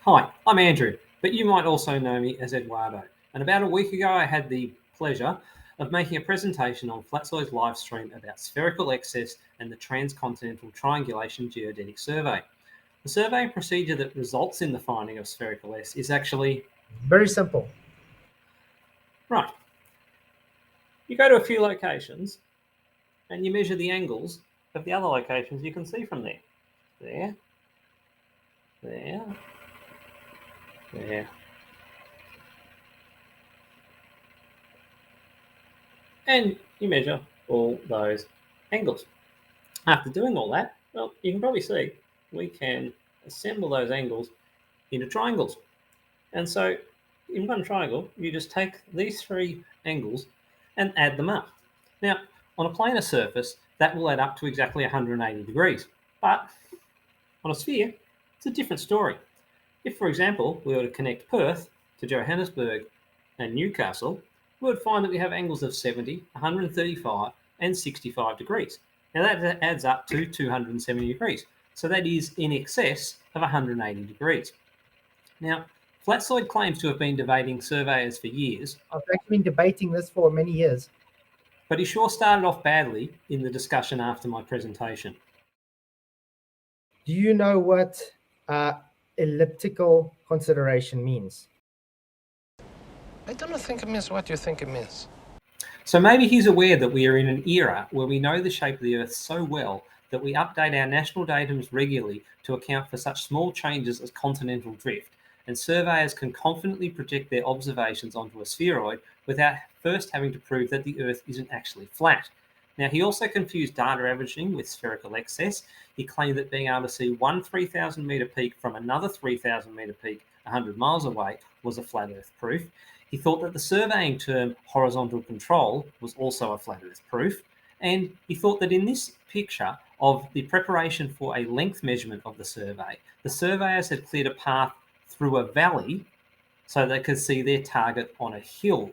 Hi, I'm Andrew, but you might also know me as Eduardo. And about a week ago, I had the pleasure of making a presentation on Flatzoid's live stream about spherical excess and the transcontinental triangulation geodetic survey. The survey procedure that results in the finding of spherical S is actually very simple. Right. You go to a few locations and you measure the angles of the other locations you can see from there. There, there. And you measure all those angles. After doing all that, well, you can probably see we can assemble those angles into triangles. And so in one triangle, you just take these three angles and add them up. Now, on a planar surface, that will add up to exactly 180 degrees. But on a sphere, it's a different story. If, for example, we were to connect Perth to Johannesburg and Newcastle, we would find that we have angles of 70, 135, and 65 degrees. Now that adds up to 270 degrees. So that is in excess of 180 degrees. Now, Flatzoid claims to have been debating surveyors for years. I've actually been debating this for many years. But he sure started off badly in the discussion after my presentation. Do you know what elliptical consideration means? I don't think it means what you think it means. So maybe he's aware that we are in an era where we know the shape of the Earth so well that we update our national datums regularly to account for such small changes as continental drift, and surveyors can confidently project their observations onto a spheroid without first having to prove that the Earth isn't actually flat. Now, he also confused data averaging with spherical excess. He claimed that being able to see one 3,000 metre peak from another 3,000 metre peak 100 miles away was a flat Earth proof. He thought that the surveying term horizontal control was also a flat Earth proof. And he thought that in this picture of the preparation for a length measurement of the surveyors had cleared a path through a valley so they could see their target on a hill.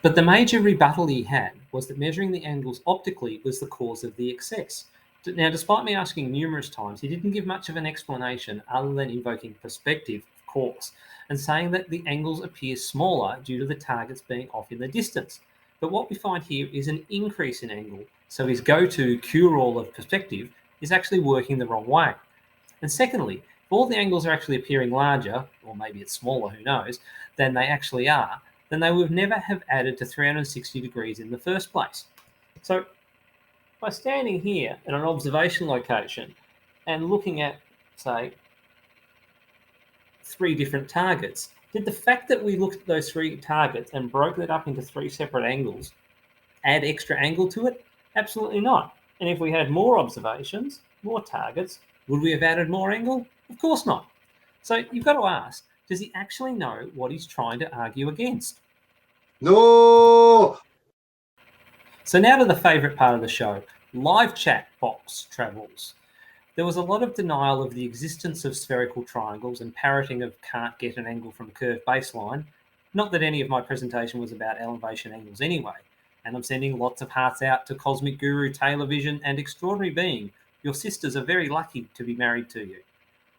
But the major rebuttal he had was that measuring the angles optically was the cause of the excess. Now, despite me asking numerous times, he didn't give much of an explanation other than invoking perspective, of course, and saying that the angles appear smaller due to the targets being off in the distance. But what we find here is an increase in angle, so his go-to cure-all of perspective is actually working the wrong way. And secondly, if all the angles are actually appearing larger, or maybe it's smaller, who knows, than they actually are, then they would never have added to 360 degrees in the first place. So by standing here at an observation location and looking at, say, three different targets, did the fact that we looked at those three targets and broke that up into three separate angles add extra angle to it? Absolutely not. And if we had more observations, more targets, would we have added more angle? Of course not. So you've got to ask, does he actually know what he's trying to argue against? No! So now to the favourite part of the show, live chat box travels. There was a lot of denial of the existence of spherical triangles and parroting of can't get an angle from curved baseline. Not that any of my presentation was about elevation angles anyway. And I'm sending lots of hearts out to Cosmic Guru, Taylor Vision, and Extraordinary Being. Your sisters are very lucky to be married to you.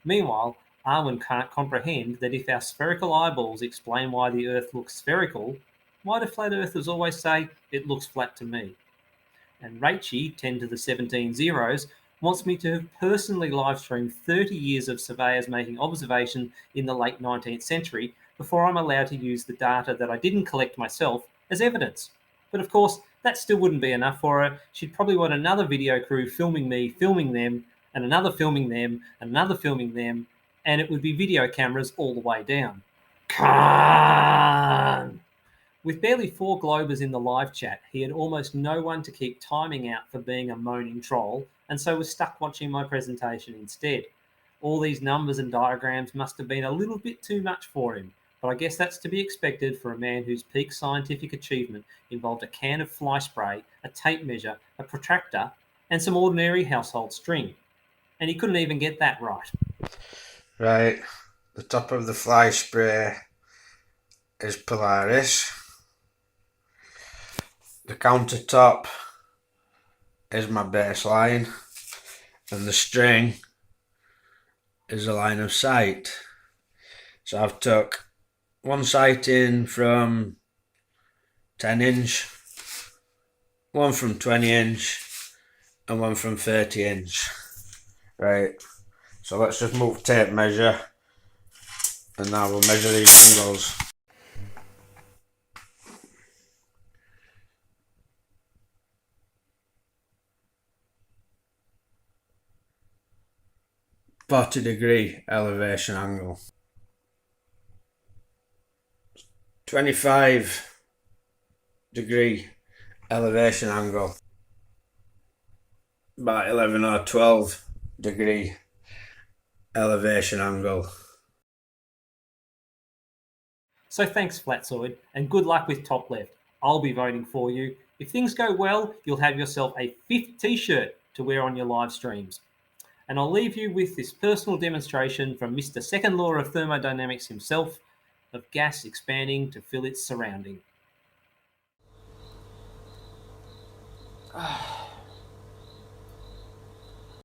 Meanwhile, Arwen can't comprehend that if our spherical eyeballs explain why the Earth looks spherical, why do flat earthers always say, it looks flat to me? And Rachie, 10 to the 17 zeros, wants me to have personally live streamed 30 years of surveyors making observation in the late 19th century before I'm allowed to use the data that I didn't collect myself as evidence. But of course, that still wouldn't be enough for her. She'd probably want another video crew filming me, filming them, and another filming them, and another filming them, and it would be video cameras all the way down. Khan! With barely 4 Globers in the live chat, he had almost no one to keep timing out for being a moaning troll, and so was stuck watching my presentation instead. All these numbers and diagrams must have been a little bit too much for him, but I guess that's to be expected for a man whose peak scientific achievement involved a can of fly spray, a tape measure, a protractor, and some ordinary household string. And he couldn't even get that right. Right, the top of the fly spray is Polaris. The countertop is my baseline, and the string is a line of sight. So I've took one sighting from 10 inch, one from 20 inch, and one from 30 inch. Right, so let's just move tape measure, and now we'll measure these angles. .40° elevation angle. 25° elevation angle. About 11 or 12° elevation angle. So thanks, Flatzoid, and good luck with top left. I'll be voting for you. If things go well, you'll have yourself a 5th t-shirt to wear on your live streams. And I'll leave you with this personal demonstration from Mr. Second Law of Thermodynamics himself, of gas expanding to fill its surrounding.